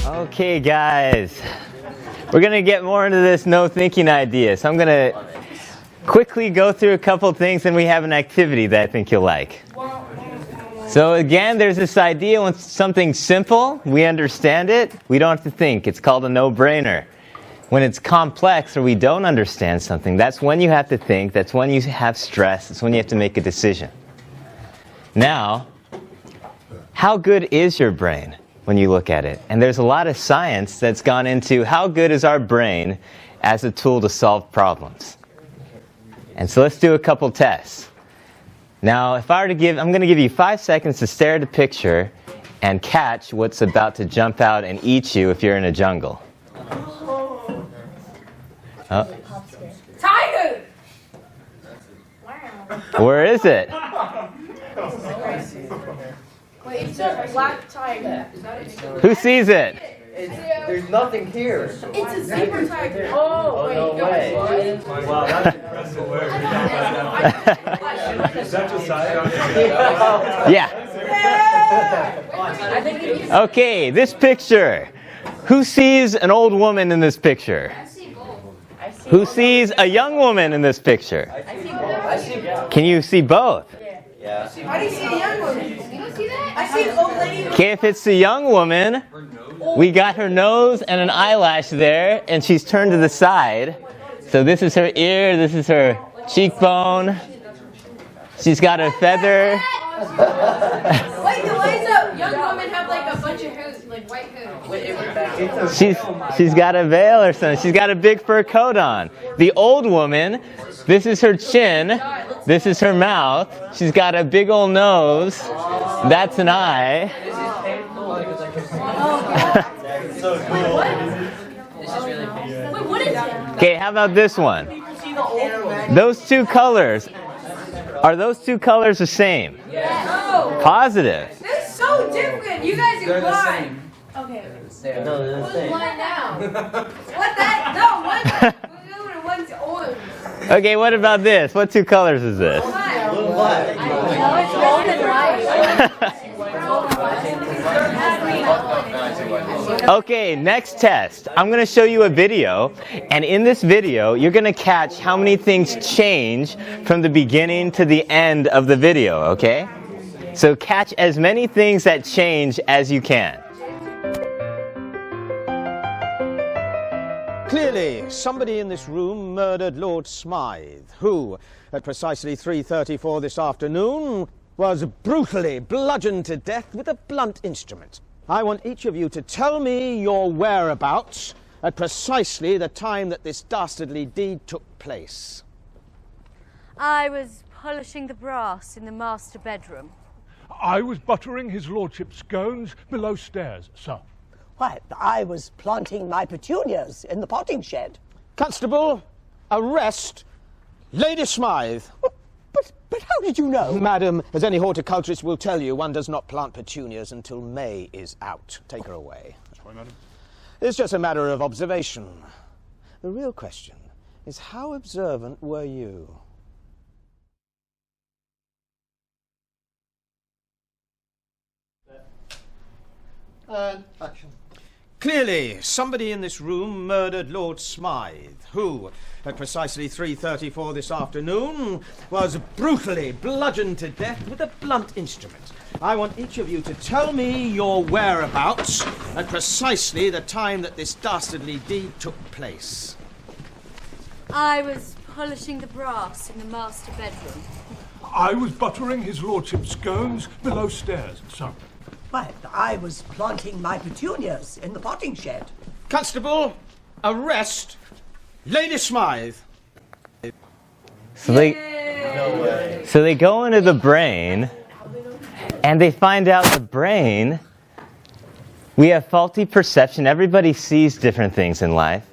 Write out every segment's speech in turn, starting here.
Okay, guys, we're going to get more into this no thinking idea. So I'm going to quickly go through a couple things, and we have an activity that I think you'll like. So again, there's this idea when something's simple, we understand it, we don't have to think. It's called a no-brainer. When it's complex or we don't understand something, that's when you have to think, that's when you have stress, that's when you have to make a decision. Now, how good is your brain when you look at it? And there's a lot of science that's gone into how good is our brain as a tool to solve problems. And so let's do a couple tests. Now, if I were to I'm going to give you 5 seconds to stare at a picture and catch what's about to jump out and eat you if you're in a jungle. Oh. Tiger! Wow. Where is it? Wait, it's a black tiger. Who sees it? There's nothing here. It's a zebra tiger. Oh, no way. Wow, that's impressive work. Is that just science? Yeah. Okay, this picture. Who sees an old woman in this picture? Who sees a young woman in this picture? I see both. Can you see both? Yeah. How do you see a young woman? You don't see that? I see an old lady. Okay, if it's the young woman, we got her nose and an eyelash there, and she's turned to the side. So this is her ear, this is her cheekbone. She's got a feather. Wait, why does a young woman have like a bunch of hooves, like white hooves? She's got a veil or something. She's got a big fur coat on. The old woman, this is her chin. This is her mouth. She's got a big old nose. That's an eye. So cool. Wait, what is it? Okay, how about this one? Those two colors. Are those two colors the same? No. Positive. They're so different. You guys are blind. Okay. No, they're the Who's same. blind now? What that? No, one's blue and one's orange. Okay, what about this? What two colors is this? Blue and black. No, it's gold and white. Okay, next test. I'm going to show you a video, and in this video, you're going to catch how many things change from the beginning to the end of the video, okay? So catch as many things that change as you can. Clearly, somebody in this room murdered Lord Smythe, who, at precisely 3:34 this afternoon, was brutally bludgeoned to death with a blunt instrument. I want each of you to tell me your whereabouts at precisely the time that this dastardly deed took place. I was polishing the brass in the master bedroom. I was buttering his lordship's scones below stairs, sir. Why, I was planting my petunias in the potting shed. Constable, arrest Lady Smythe. But how did you know? Madam, as any horticulturist will tell you, one does not plant petunias until May is out. Take her away. That's right, madam. It's just a matter of observation. The real question is, how observant were you? Action. Clearly, somebody in this room murdered Lord Smythe, who, at precisely 3:34 this afternoon, was brutally bludgeoned to death with a blunt instrument. I want each of you to tell me your whereabouts at precisely the time that this dastardly deed took place. I was polishing the brass in the master bedroom. I was buttering his lordship's scones below stairs, sir. Why, I was planting my petunias in the potting shed. Constable, arrest Lady Smythe. So they go into the brain, and they find out the brain, we have faulty perception. Everybody sees different things in life.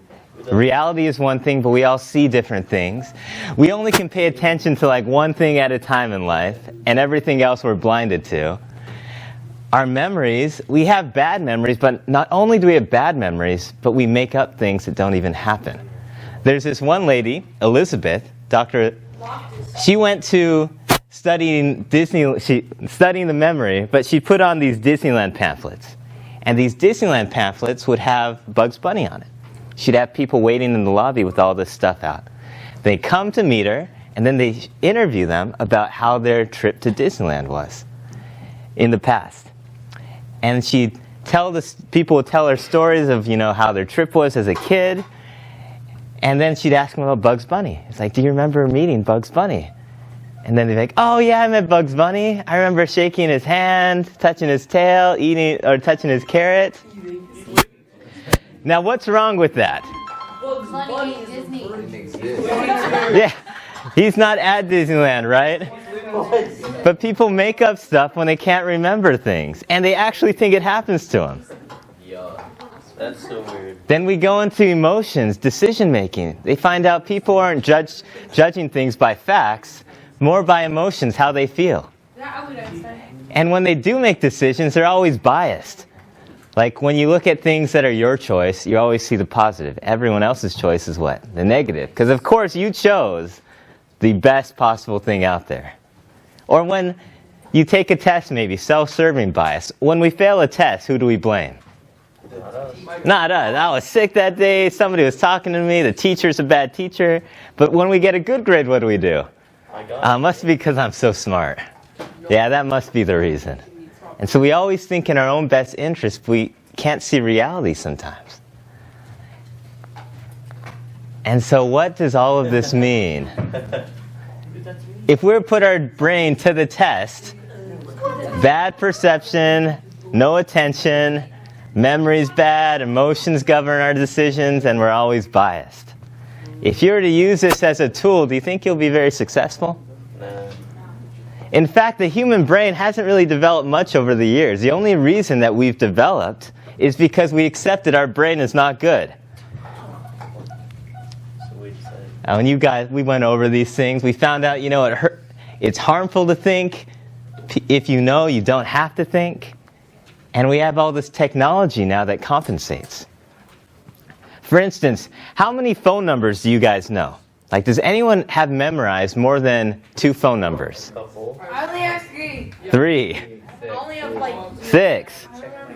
Reality is one thing, but we all see different things. We only can pay attention to like one thing at a time in life, and everything else we're blinded to. Our memories, we have bad memories, but not only do we have bad memories, but we make up things that don't even happen. There's this one lady, Elizabeth, she went to studying the memory, but she put on these Disneyland pamphlets. And these Disneyland pamphlets would have Bugs Bunny on it. She'd have people waiting in the lobby with all this stuff out. They come to meet her, and then they interview them about how their trip to Disneyland was in the past. And she'd people would tell her stories of, how their trip was as a kid. And then she'd ask them about Bugs Bunny. It's like, do you remember meeting Bugs Bunny? And then they'd be like, oh yeah, I met Bugs Bunny. I remember shaking his hand, touching his tail, touching his carrot. Now what's wrong with that? Bugs Bunny ain't Disney. Yeah, he's not at Disneyland, right? But people make up stuff when they can't remember things. And they actually think it happens to them. Yeah, that's so weird. Then we go into emotions, decision making. They find out people aren't judging things by facts, more by emotions, how they feel. Yeah, I would say. And when they do make decisions, they're always biased. Like when you look at things that are your choice, you always see the positive. Everyone else's choice is what? The negative. Because of course you chose the best possible thing out there. Or when you take a test, maybe, self-serving bias. When we fail a test, who do we blame? Not us. I was sick that day, somebody was talking to me, the teacher's a bad teacher. But when we get a good grade, what do? Must be because I'm so smart. Yeah, that must be the reason. And so we always think in our own best interest, but we can't see reality sometimes. And so what does all of this mean? If we put our brain to the test, bad perception, no attention, memory's bad, emotions govern our decisions, and we're always biased. If you were to use this as a tool, do you think you'll be very successful? No. In fact, the human brain hasn't really developed much over the years. The only reason that we've developed is because we accepted our brain is not good. When we went over these things, we found out, it's harmful to think. If you know, you don't have to think. And we have all this technology now that compensates. For instance, how many phone numbers do you guys know? Like, does anyone have memorized more than 2 phone numbers? I only have 3. 3. I only have like 6.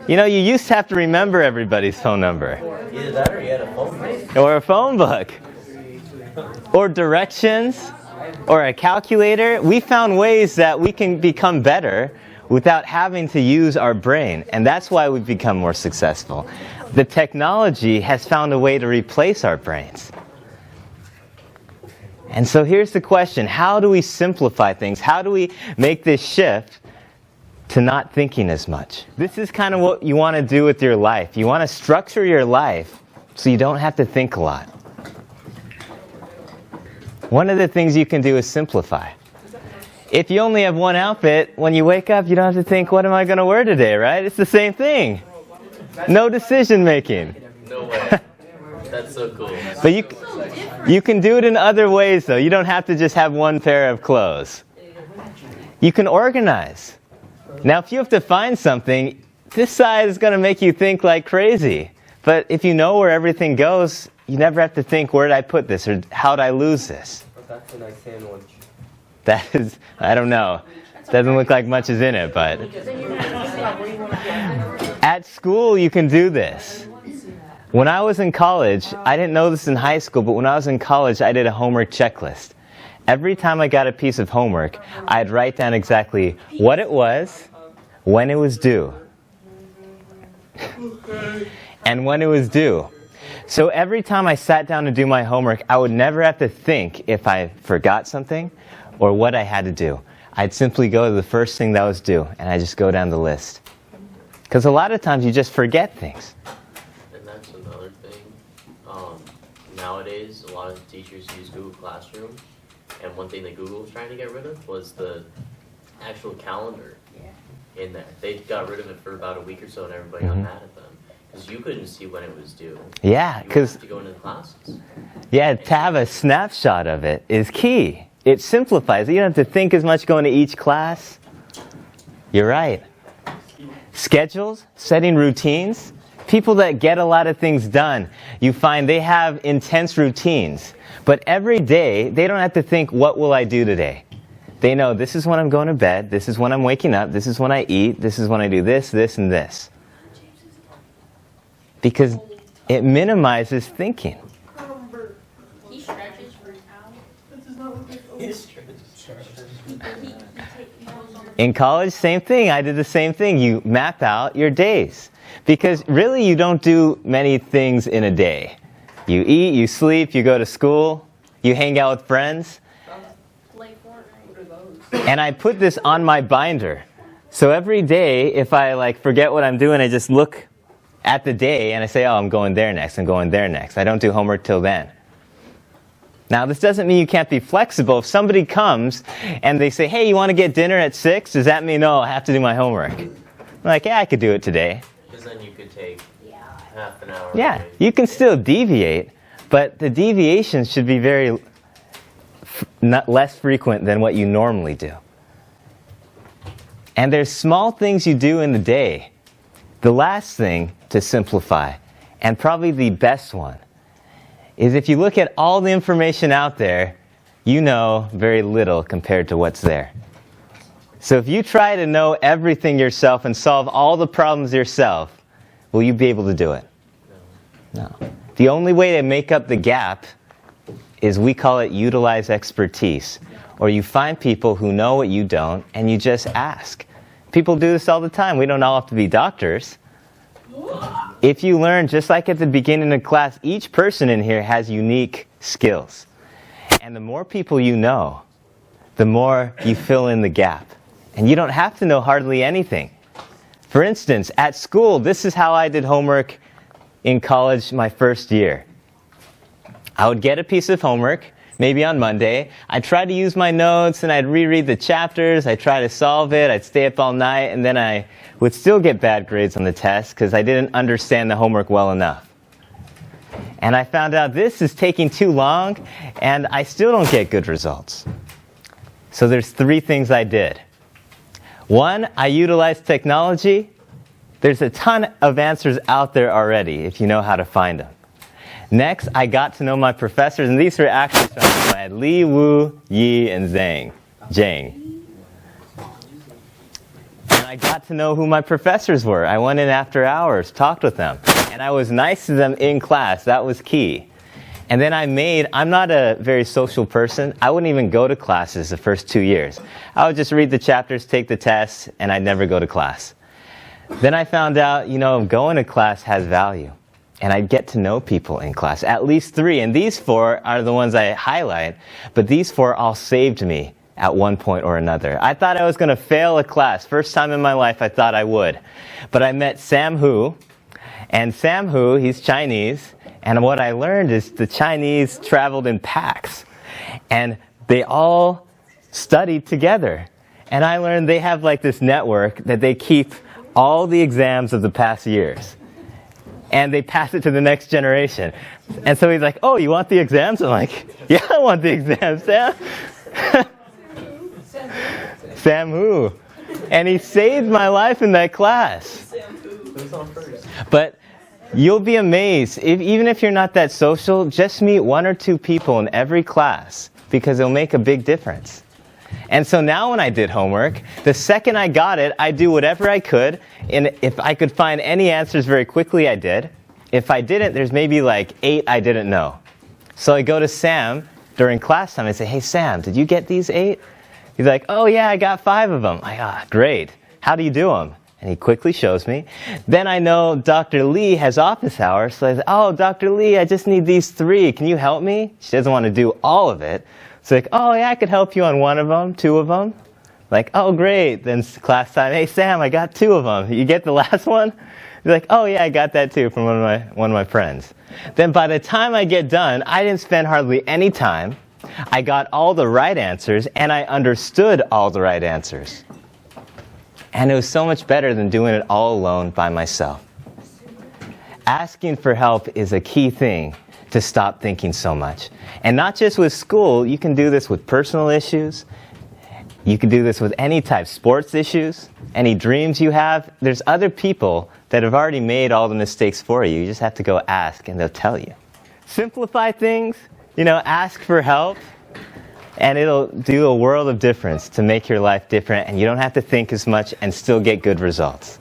You used to have to remember everybody's phone number. Either that or you had a phone book. Or a phone book. Or directions. Or a calculator. We found ways that we can become better without having to use our brain. And that's why we've become more successful. The technology has found a way to replace our brains. And so here's the question. How do we simplify things? How do we make this shift to not thinking as much? This is kind of what you want to do with your life. You want to structure your life so you don't have to think a lot. One of the things you can do is simplify. If you only have one outfit, when you wake up, you don't have to think, what am I going to wear today, right? It's the same thing. No decision making. No way. That's so cool. But you can do it in other ways, though. You don't have to just have one pair of clothes. You can organize. Now, if you have to find something, this side is going to make you think like crazy. But if you know where everything goes, you never have to think, where did I put this, or how did I lose this? That's a nice sandwich. That is, I don't know. Doesn't look like much is in it, but at school you can do this. When I was in college, I didn't know this in high school, but when I was in college, I did a homework checklist. Every time I got a piece of homework, I'd write down exactly what it was, when it was due, and when it was due. So every time I sat down to do my homework, I would never have to think if I forgot something or what I had to do. I'd simply go to the first thing that was due, and I just go down the list. Because a lot of times you just forget things. And that's another thing. Nowadays, a lot of teachers use Google Classroom, and one thing that Google was trying to get rid of was the actual calendar in there. They got rid of it for about a week or so, and everybody got mad at them. Because you couldn't see when it was due. Yeah, because to go into the classes. Yeah, to have a snapshot of it is key. It simplifies it. You don't have to think as much going to each class. You're right. Schedules, setting routines. People that get a lot of things done, you find they have intense routines. But every day, they don't have to think, what will I do today? They know this is when I'm going to bed, this is when I'm waking up, this is when I eat, this is when I do this, this, and this. because it minimizes thinking. He stretches for an hour. In college, same thing. I did the same thing. You map out your days. Because really you don't do many things in a day. You eat, you sleep, you go to school, you hang out with friends. And I put this on my binder. So every day, if I forget what I'm doing, I just look at the day and I say, oh, I'm going there next, I'm going there next. I don't do homework till then. Now, this doesn't mean you can't be flexible. If somebody comes and they say, hey, you want to get dinner at 6? Does that mean, no, I have to do my homework? I'm like, yeah, I could do it today. Because then you could take half an hour. Yeah, you can still deviate, but the deviations should be very less frequent than what you normally do. And there's small things you do in the day. The last thing to simplify, and probably the best one, is if you look at all the information out there, you know very little compared to what's there. So if you try to know everything yourself and solve all the problems yourself, will you be able to do it? No. The only way to make up the gap is, we call it utilize expertise. Or you find people who know what you don't, and you just ask. People do this all the time. We don't all have to be doctors. If you learn, just like at the beginning of class, each person in here has unique skills. And the more people you know, the more you fill in the gap. And you don't have to know hardly anything. For instance, at school, this is how I did homework in college my first year. I would get a piece of homework, maybe on Monday. I'd try to use my notes and I'd reread the chapters. I'd try to solve it. I'd stay up all night, and then I would still get bad grades on the test because I didn't understand the homework well enough. And I found out this is taking too long, and I still don't get good results. So there's 3 things I did. 1, I utilized technology. There's a ton of answers out there already if you know how to find them. Next, I got to know my professors, and these were actually found by Li, Wu, Yi, and Zhang. And I got to know who my professors were. I went in after hours, talked with them, and I was nice to them in class. That was key. And then I'm not a very social person. I wouldn't even go to classes the first 2 years. I would just read the chapters, take the tests, and I'd never go to class. Then I found out, going to class has value. And I'd get to know people in class, at least 3. And these 4 are the ones I highlight, but these 4 all saved me at one point or another. I thought I was going to fail a class. First time in my life I thought I would. But I met Sam Hu, and Sam Hu, he's Chinese, and what I learned is the Chinese traveled in packs, and they all studied together. And I learned they have this network that they keep all the exams of the past years. And they pass it to the next generation. And so he's like, oh, you want the exams? I'm like, yeah, I want the exams, Sam. Sam Hu. And he saved my life in that class. Who's on first? But you'll be amazed. Even if you're not that social, just meet 1 or 2 people in every class, because it'll make a big difference. And so now when I did homework, the second I got it, I do whatever I could. And if I could find any answers very quickly, I did. If I didn't, there's maybe 8 I didn't know. So I go to Sam during class time and say, hey, Sam, did you get these 8? He's like, oh, yeah, I got 5 of them. Great. How do you do them? And he quickly shows me. Then I know Dr. Lee has office hours. So I say, oh, Dr. Lee, I just need these 3. Can you help me? She doesn't want to do all of it. So oh, yeah, I could help you on 1 of them, 2 of them. Oh, great. Then class time, hey, Sam, I got 2 of them. You get the last one? He's like, oh, yeah, I got that too from one of my friends. Then by the time I get done, I didn't spend hardly any time. I got all the right answers, and I understood all the right answers. And it was so much better than doing it all alone by myself. Asking for help is a key thing to stop thinking so much. And not just with school, you can do this with personal issues. You can do this with any type, sports issues, any dreams you have. There's other people that have already made all the mistakes for you. You just have to go ask, and they'll tell you. Simplify things, ask for help, and it'll do a world of difference to make your life different, and you don't have to think as much and still get good results.